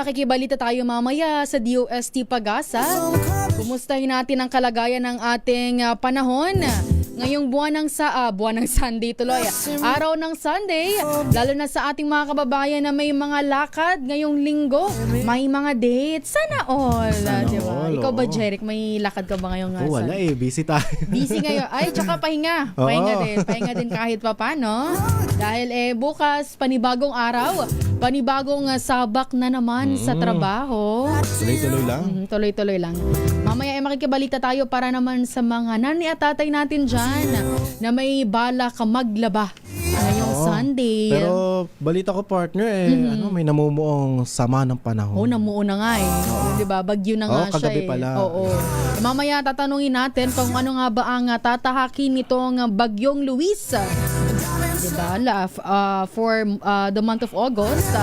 makikibalita tayo mamaya sa DOST Pag-asa. Kumustahin natin ang kalagayan ng ating panahon ngayong buwan ng Sunday tuloy. Araw ng Sunday, lalo na sa ating mga kababayan na may mga lakad ngayong linggo, may mga dates. Sana all. Diba? Ikaw ba, Jeric, may lakad ka ba ngayong wala busy tayo. Busy ngayon. Ay, tsaka pahinga. Pahinga din kahit pa paano. Dahil bukas, panibagong araw, panibagong sabak na naman sa trabaho. Tuloy-tuloy lang. Tuloy-tuloy lang. Mamaya makikibalita tayo para naman sa mga nani at tatay natin dyan na may bala ka maglaba ngayong Sunday. Pero balita ko, partner, may namumuong sama ng panahon. Namuo na nga diba? Bagyo na nga siya kagabi pala. Mamaya tatanungin natin kung ano nga ba ang tatahakin nitong bagyong Luis. Diba? For the month of August.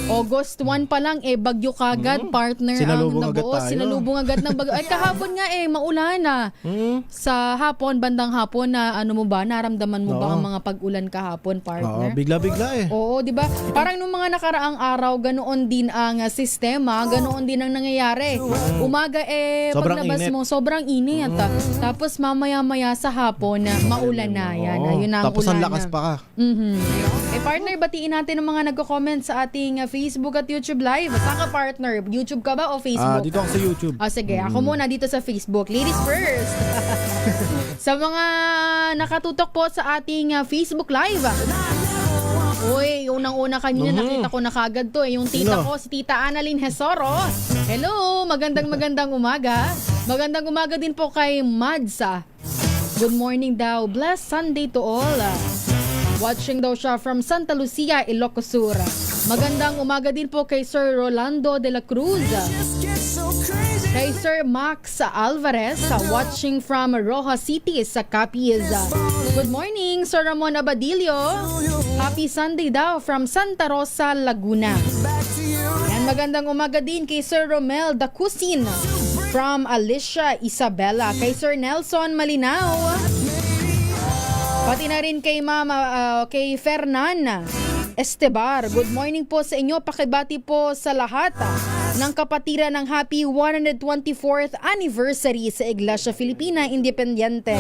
August 1 pa lang bagyo kagad, partner Sinalubong ang agad nabuo. tayo. Sinalubong agad ng bagyo. Ay kahapon nga maulan na. Sa hapon, bandang hapon na naramdaman mo ba ang mga pag-ulan kahapon, partner? Bigla-bigla Oo, di ba? Parang nung mga nakaraang araw, ganoon din ang sistema, ganoon din ang nangyayari. Umaga Sobrang paglabas init. mo, sobrang init. Tapos mamaya-maya sa hapon, maulan na yan. Yun ang Tapos ang ulan lakas na. pa ka. Partner, batiin natin ang mga nagko-comment sa ating Facebook at YouTube Live. Saan ka, partner? YouTube ka ba o Facebook? Dito ako sa YouTube. Sige, ako muna dito sa Facebook. Ladies first. Sa mga nakatutok po sa ating Facebook Live. Uy, unang-una kanina nakita ko na kagad to. Yung tita ko, si Tita Annalyn Hesoro. Hello, magandang umaga. Magandang umaga din po kay Madsa. Good morning daw. Blessed Sunday to all. Watching daw siya from Santa Lucia, Ilocos Sur. Magandang umaga din po kay Sir Rolando de la Cruz. Kay Sir Max Alvarez, watching from Rojas City sa Capiz. Good morning, Sir Ramon Abadillo. Happy Sunday daw from Santa Rosa, Laguna. And magandang umaga din kay Sir Romel Dacusin from Alicia, Isabela. Kay Sir Nelson Malinaw. Pati na rin kay kay Fernan Estebar. Good morning po sa inyo. Pakibati po sa lahat ng kapatiran ng happy 124th anniversary sa Iglesia Filipina Independiente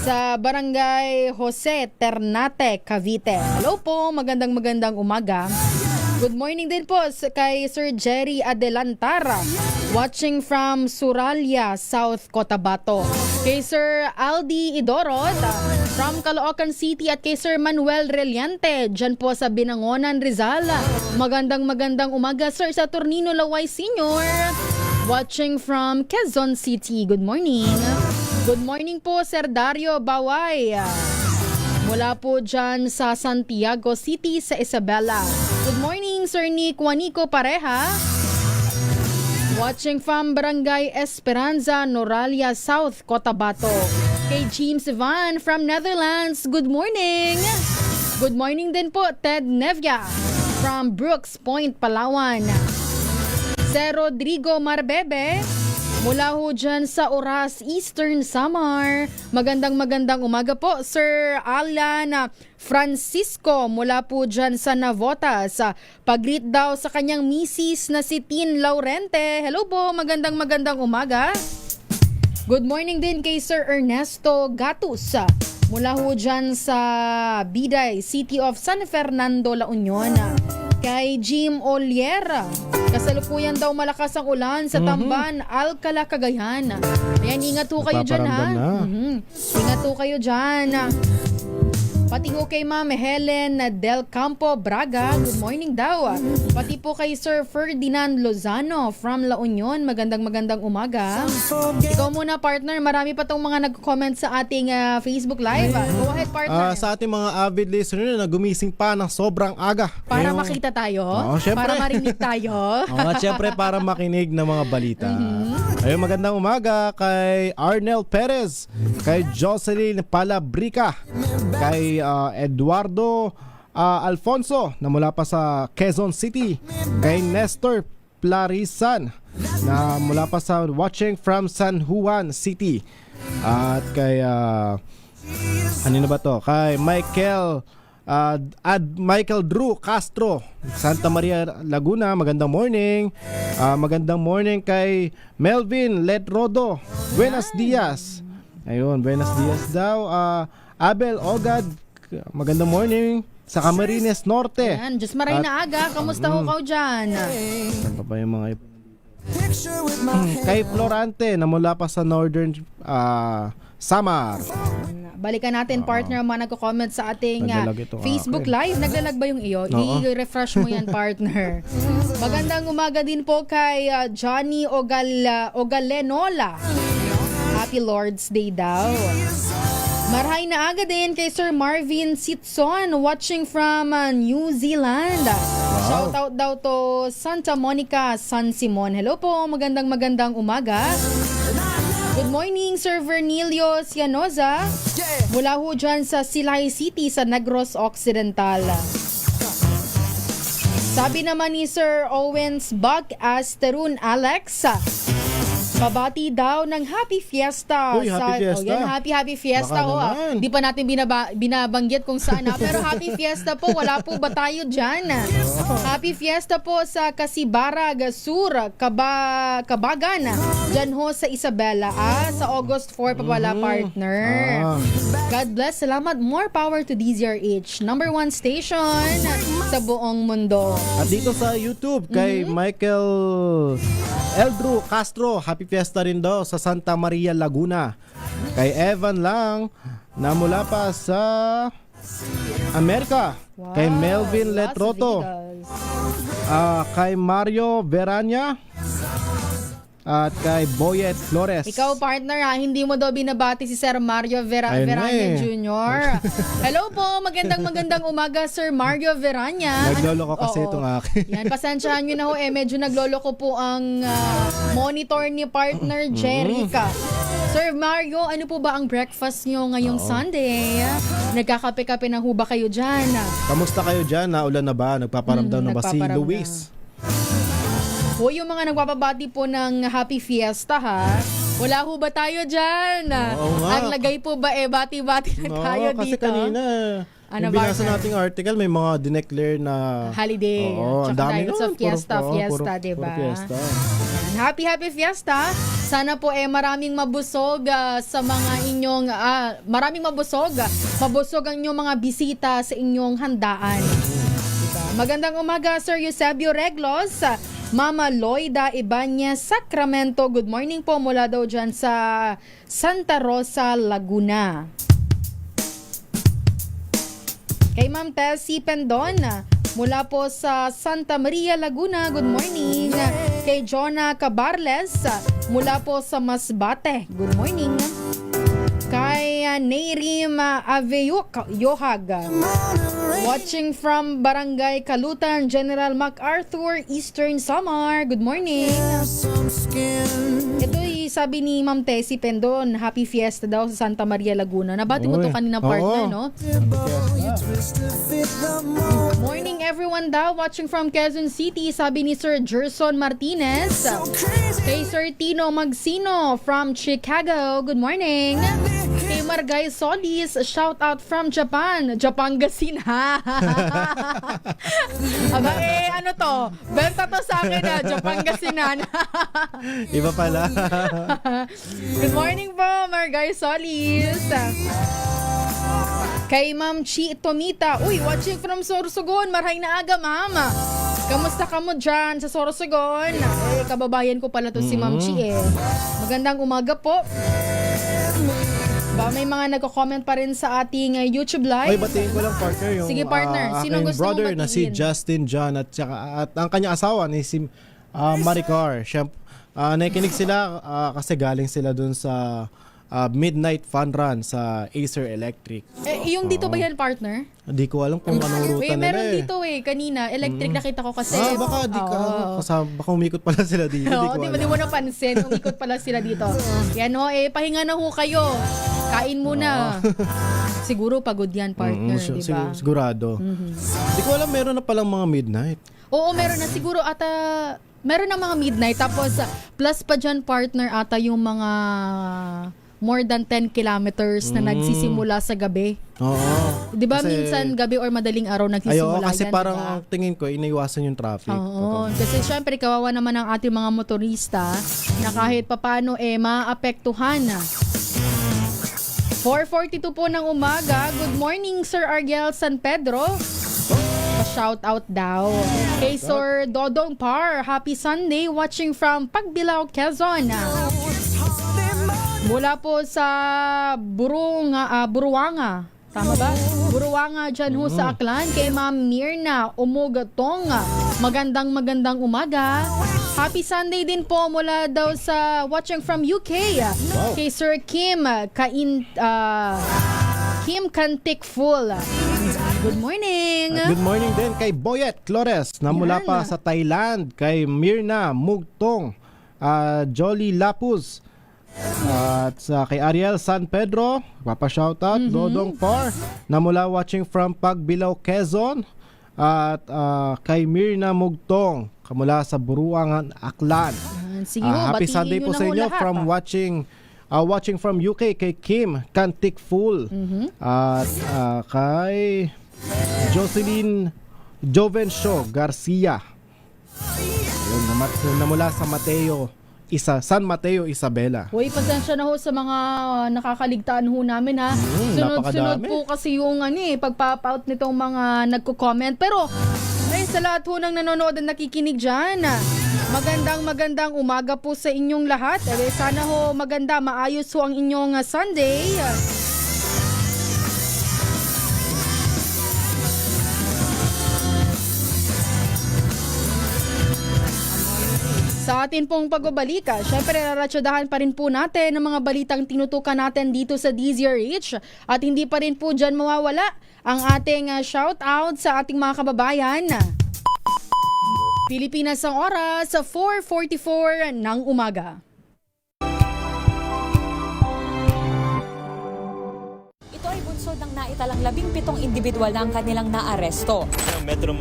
sa Barangay Jose Ternate, Cavite. Hello po, magandang umaga. Good morning din po kay Sir Jerry Adelantara, watching from Suralia, South Cotabato. Kay Sir Aldi Idorot from Caloocan City at kay Sir Manuel Reliante dyan po sa Binangonan, Rizal. Magandang umaga, Sir Saturnino Laway Sr. watching from Quezon City. Good morning. Good morning po, Sir Dario Baway. Mula po dyan sa Santiago City sa Isabela. Good morning, Sir Nick Juanico Pareha. Watching from Barangay Esperanza, Noralia, South Cotabato. Kay James Van from Netherlands, good morning. Good morning din po, Ted Nevia from Brooks Point, Palawan. Sir Rodrigo Marbebe mula ho dyan sa Oras, Eastern Samar. Magandang umaga po, Sir Alan Francisco mula po dyan sa Navotas. Pag-greet daw sa kanyang misis na si Tin Laurente. Hello po, magandang umaga. Good morning din kay Sir Ernesto Gatus mula ho dyan sa Biday, City of San Fernando, La Union. Kay Jim Oliera, kasalukuyan daw malakas ang ulan sa Tamban, Alcala, Cagayan. Ayan, ingat ho kayo dyan ha. Ingat ho kayo dyan. Pati ho kay Ma'am Helen Del Campo Braga, good morning daw. Pati po kay Sir Ferdinand Lozano from La Union, magandang umaga. Ikaw muna, partner, marami pa tong mga nag-comment sa ating Facebook Live. Go ahead, partner. Sa ating mga avid listener na gumising pa ng sobrang aga. Para makita tayo, para marinig tayo. At syempre para makinig ng mga balita. Ayun, magandang umaga kay Arnel Perez, kay Jocelyn Palabrica, kay Eduardo Alfonso na mula pa sa Quezon City, kay Nestor Plarisan na mula pa sa watching from San Juan City, at kay ano ba to, kay Michael Michael Drew Castro, Santa Maria, Laguna, magandang morning. Magandang morning kay Melvin Letrodo, buenos dias. Ayun, buenos dias daw. Abel Ogad, magandang morning sa Camarines Norte. Yan, Diyos maray na aga. Kamusta ho kayo dyan? Saan pa ba yung mga kay Florante na mula pa sa Northern Samar. Balikan natin, partner, mga nagko-comment sa ating Naglalag itong Facebook akin. Live. Naglalag ba yung iyo? Oo. I-refresh mo yan, partner. Magandang umaga din po kay Johnny Ogalenola. Happy Lord's Day daw. Marhay na aga din kay Sir Marvin Sitson, watching from New Zealand. Shoutout daw to Santa Monica, San Simon. Hello po, magandang umaga. Good morning, Sir Vernilio Cianoza. Mula ho dyan sa Silay City sa Negros Occidental. Sabi naman ni Sir Owens Buck Asterun Alex, pabati daw ng Happy Fiesta. Uy, Happy Fiesta. Yan, Happy Fiesta. Baka naman. Di pa natin binabanggit kung saan. Pero Happy Fiesta po. Wala po ba tayo dyan? Happy Fiesta po sa Casibarag Sur, Kabagan. Dyan ho sa Isabela. Sa August 4 pa pala, partner. God bless. Salamat. More power to DZRH. Number 1 station sa buong mundo. At dito sa YouTube kay Michael Eldrew Castro, Happy Fiesta rin daw sa Santa Maria, Laguna. Kay Evan lang na mula pa sa Amerika. Wow, Kay Melvin Las Letroto. Vegas. Kay Mario Verania. At kay Boyet Flores. Ikaw, partner, hindi mo daw binabati si Sir Mario Ayun na Verania eh. Jr. Hello po, magandang umaga, Sir Mario Verania. Nagloloko kasi Oo. itong akin. Yan, pasensyahan nyo na ho medyo nagloloko po ang monitor ni partner Jerica. Sir Mario, ano po ba ang breakfast nyo ngayong Sunday? Nagkakape-kape na ho ba kayo dyan? Kamusta kayo dyan? Naulan na ba? Nagpaparamdam na ba si nagpaparamdam. Luis? O yung mga nagpapabati po ng Happy Fiesta, ha? Wala ho ba tayo dyan? Oo nga. Ang lagay po ba bati-bati na tayo kasi dito? kanina, Ano yung ba, binasa sir? nating article, may mga dineclare na Holiday. Oo, ang Tsaka dami dahil nun. sa fiesta, Puro diba? fiesta. Happy Fiesta. Sana po maraming mabusog sa mga inyong maraming mabusog ang inyong mga bisita sa inyong handaan. Diba? Magandang umaga, Sir Eusebio Reglos. Mama Loida Ibanez, Sacramento. Good morning po mula daw dyan sa Santa Rosa, Laguna. Kay Ma'am Tessie Pendon, mula po sa Santa Maria, Laguna. Good morning. Kay Jonah Cabarles, mula po sa Masbate. Good morning. Kay Nairim Aveyuk Yohag, watching from Barangay Kalutan, General MacArthur, Eastern Samar. Good morning. Ito sabi ni Ma'am Tessie Pendon, Happy Fiesta daw sa Santa Maria, Laguna. Nabati mo to Uy, kanina, partner, oo. no? Morning everyone daw, watching from Quezon City, sabi ni Sir Gerson Martinez. Kay Sir Tino Magsino from Chicago, good morning. Kay Margay Solis, shout out from Japan. Japangasinan. Aba ano to? Benta to sa akin Japangasinan. Iba pala. Good morning po, Margay Solis. Kay Ma'am Chi Tomita, uy, watching from Sorsogon. Marhay na aga, mama. Kamusta ka mo dyan sa Sorsogon? Kababayan ko pala to si Ma'am Chi Magandang umaga po. Ba, may mga nagko-comment pa rin sa ating YouTube Ay, live. batiin ko lang, partner, yung Sige, partner. Sino aking gusto brother mong na si batiin? Justin John at ang kanyang asawa ni si Maricar. Nakikinig sila kasi galing sila dun sa midnight fun run sa Acer Electric. Yung dito ba yan, partner? Hindi ko alam kung anong ruta nila Meron dito kanina. Electric nakita ko kasi. Baka di ka, Oo. baka umikot pala sila dito. Oo, di mo napansin. Umikot pala sila dito. Yan pahinga na ho kayo. Kain muna. Siguro pagod yan, partner, di ba? Sigurado. Hindi ko alam, meron na palang mga midnight. Oo, meron na siguro meron na mga midnight. Tapos, plus pa dyan, partner, ata yung mga more than 10 kilometers na nagsisimula sa gabi. Oo. 'Di ba Kasi- minsan gabi or madaling araw nagsisimula kasi yan, parang diba? ang tingin ko, iniwasan yung traffic. Oo, kasi syempre kawawa naman ang ating mga motorista na kahit papano maapektuhan. 4:42 po ng umaga. Good morning, Sir Argel San Pedro. Shout out daw. Kay Sir Dodong Par, happy Sunday, watching from Pagbilao, Quezon. Mula po sa Buruanga. Tama ba? Buruanga dyan ho sa Aklan. Kay Ma'am Mirna Umugatong. Magandang umaga. Happy Sunday din po mula daw sa watching from UK. Wow. Kay Sir Kim Kim Kantikful. Good morning. At good morning din kay Boyet Flores na mula Yan. pa sa Thailand, kay Mirna Mugtong, Jolly Lapuz, at kay Ariel San Pedro, papa-shoutout, Dodong Par, na mula watching from Pagbilao, Quezon, at kay Mirna Mugtong, mula sa Buruangan, Aklan. Sige ho, Happy batiin Sunday nyo po na sa ho inyo lahat, from watching from UK, kay Kim Kantikful, at kay Jocelyn Jovencio Garcia. Ayun, na mula sa San Mateo, Isabela. Hoy, pasensya na ho sa mga nakakaligtaan ho namin ha. Sunod-sunod napakadami. po kasi yung pagpapa-out nitong mga nagko-comment. Pero sa lahat ho ng nanonood at nakikinig dyan, magandang umaga po sa inyong lahat. Sana ho maayos ho ang inyong Sunday. Sa atin pong pagbabalik, syempre raratsyadahan pa rin po natin ang mga balitang tinutukan natin dito sa DZRH at hindi pa rin po dyan mawawala ang ating shout out sa ating mga kababayan. Pilipinas ang oras sa 4:44 ng umaga. Ito ay bunsod ng naitalang 17 individual na ang kanilang naaresto. Metro